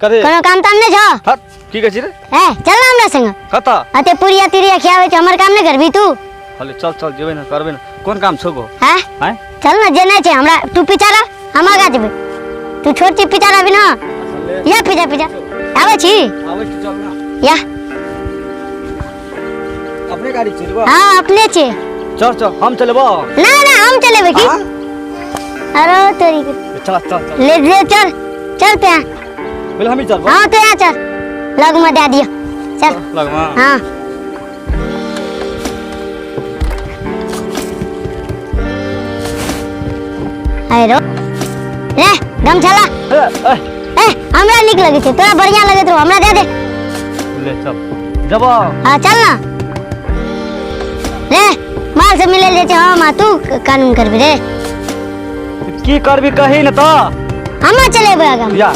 करे कोनो काम ताम नै छ हट की कहै छी रे ए चल ना हमरा संग कता अते पुरिया तिरिया खियावे छ हमर काम नै करबी तू हले चल चल जेबे ना करबे ना कोन काम छौ गो हैं हैं चल ना जेना छै हमरा तू पीछा रह हम आगा जेबे तू छोड़ छी पीछा रहबी ना या पीछा पीछा आवे छी आवे छी चल ना या अपने गाड़ी छी रे हां अपने छे चल चल हम चलेबो ना ना हम चलेबे की अरे तेरी चल चल चल ले ले चल चल पे पहले हम ही चलबो हां तो आ चल लग में दे दियो चल लगवा हां आय रो ले गम चला ए हमरा निक लगे छे तोरा बढ़िया लगे तो हमरा दे दे ले चल जबो हां चल ना ले माल से मिले ले छे हां तू कानून करबी रे की करबी कही न तो हम चलेबे आगा या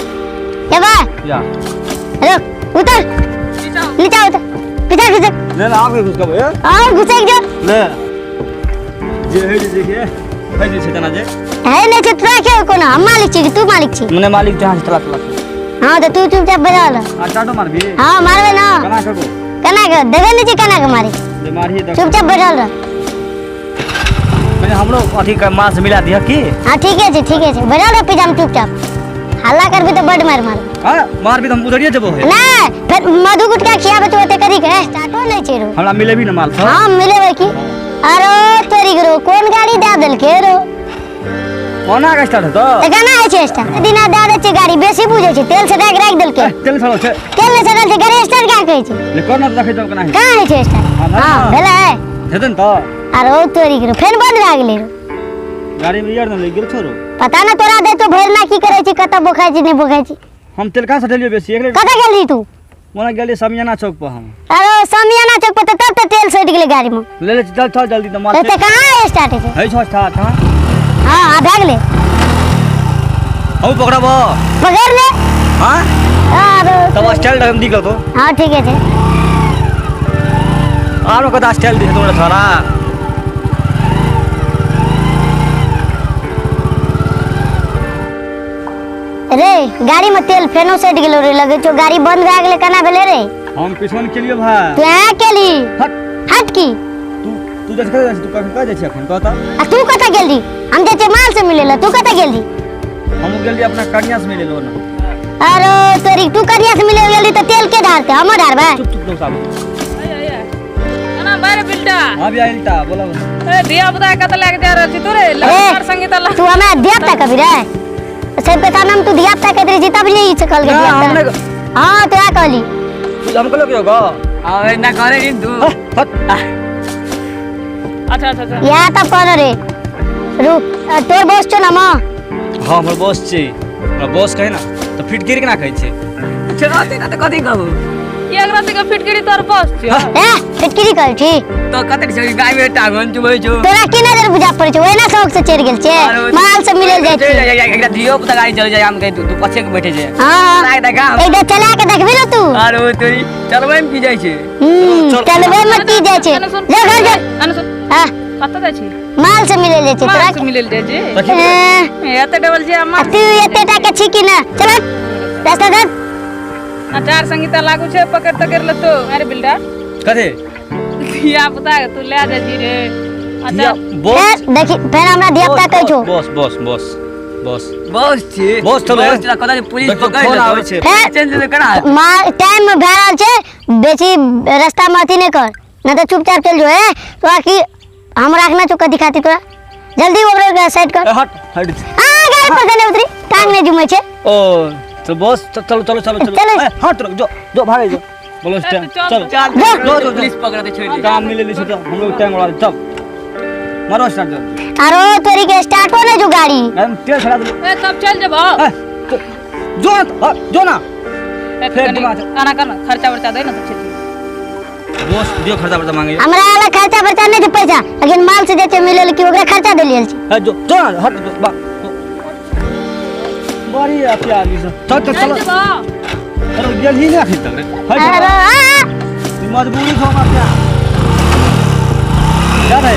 ये बा या रुक उतर नीचे उतर पीछा खींच ले ना आगे घुस गबे और घुसे जो ले जे हे जे के है जे छतना जे है नहीं छे तोरा के कोना हम मालिक छी कि तू मालिक छी मने मालिक जहां चला चला हां तो तू चुपचाप बजा ले आ टाटो मारबी हां मारबे ना कना कबो कना के देबे नहीं छी कना के मारी ले मारही देख चुपचाप बैठल रह मने हमरो अथी का मास मिला दिया की हां ठीक है बैठल रह पिजाम चुपचाप हल्ला करबी तो बड़ मार हां मारबी तो हम उधरिए जबो है ना फिर मधु गुटका खियाबे तो ओते करी के स्टार्टो नहीं छेरो हमरा मिलेबी न माल सब हां मिलेबे की अरे तेरी गरो कोन गाड़ी दे देल के रो कोना का स्टार्ट तो केना है छे स्टार्ट दिना दे दे छे गाड़ी बेसी बुझे छे तेल से राख देल के तेल छलो छे तेल से चल छे गाड़ी स्टार्ट का कहै छे ले कोना रखे तो कना है का है छे स्टार्ट हां भेले हेतन तो अरे ओ तेरी गरो फेन बंद भ गेलै रो गाड़ी में यार न ले गिर छोरो पता ना तोरा दे तो भरना की करे छी कत बोखाय छी नहीं बोखाय छी हम तेल कहां से ढलियो बेसी एकले कत गेली तू मोना गेली समियाना चौक पर हम अरे समियाना चौक पर तब तो तेल सट गेलै गाड़ी में ले ले चल चल जल्दी तो माल ते कहां है स्टार्ट है है छ स्टार्ट हां हां आ भाग ले हम पकड़बो पकड़ ले हां अरे तब स्टाइल हम दिखो तो हां ठीक है आरो कदा स्टाइल दिख तोरा सारा रे गाड़ी में तेल फेनो सेट गेलो रे लगे तो गाड़ी बंद भ गेले कना भेले रे हम पिछन के लिए भाई तू आ केली हट हट की तू जस कर तू कह जाय छी अखन कहता आ तू कत गेली हम जे छे माल से मिलेला तू कत गेली हम गेली अपना कन्या से मिले लो ना अरे तोरी तू कन्या से मिले गेली तो तेल के धारते हम धारबे चुप चुप लो साहब ना बारे बिल्डा हां भी आइलता बोला ए दिया बता कत लेके जा रहल छी तू रे लड़का संगीत ला तू हमरा देवता कभी रे सब के नाम तू देवता के रे जीता भी चकल के देवता हां तो आ कहली तू हम कहलो गो आवे ना करे इन तू हट अच्छा अच्छा अच्छा या त पर रे रुक तोर बॉस छ ना मां हां हमर बॉस छी हमरा बॉस कहे ना तो फिट गिर के ना कहै छै चराते ना तो कथि कहू एक रात के फिटकरी तोर बॉस छी ए फिटकिरी कर छी तो कते से गाय में टांगन चुबै छु तोरा की नजर बुझा पड़े छ ओना शौक से चढ़ गेल छे माल से मिल जाय छे एकटा दियो पता गाड़ी चल जाय हम कह तू पछे के बैठे छे हां लाग देखा एक चला के देखबी न तू अरे तोरी चलबै में की जाय छे चलबे में की जाय छे ले घर जा अन सुन हां कत जाय छी माल से मिले छे तोरा माल से मिले ले जे ए एते डबल जे अम्मा तू एते टा के छी कि ना चल रास्ता धर अचार संगीता लागू छे पकड़ तकर ल तो अरे बिल्डा कथे दिया पता तू ले जा जी रे अच्छा बॉस देखी फेर हमरा देवता कहै छो boss boss boss boss boss छी बॉस तो बॉस कदा पुलिस पकड़ फोन आवे छे फेर चेंज करा माल टाइम में भरल छे बेसी रास्ता में अथी नहीं कर ना तो चुपचाप चल जो है तो कि हम रखना चुका दिखाती तोरा जल्दी ओकरे साइड कर हट हट आ गाड़ी पर गले उतरी टांग ने जुमै छे ओ तो बॉस चलो चलो चलो चलो हट रुक जो भागे जो बोलो स्टैंड चलो चल पुलिस पकड़ते छोड़ काम मिले ले तो हम लोग टाइम वाला चल मारो स्टार्ट दो अरे तोरी के स्टार्ट हो ना जो गाड़ी हम तेल चला दो ए तब चल जब जो ना खाना करना खर्चा वर्चा दे ना तो छे बॉस दियो खर्चा वर्चा मांगे हमरा वाला खर्चा बर्चा नहीं दे पैसा लेकिन माल से जे मिलल कि ओकरा खर्चा दे लेल छी जो ना हट बा बड़ी आती आली से चल चल चलो अरे गेल ही नहीं आखिर तक रे अरे मजबूरी छो ना क्या जा रे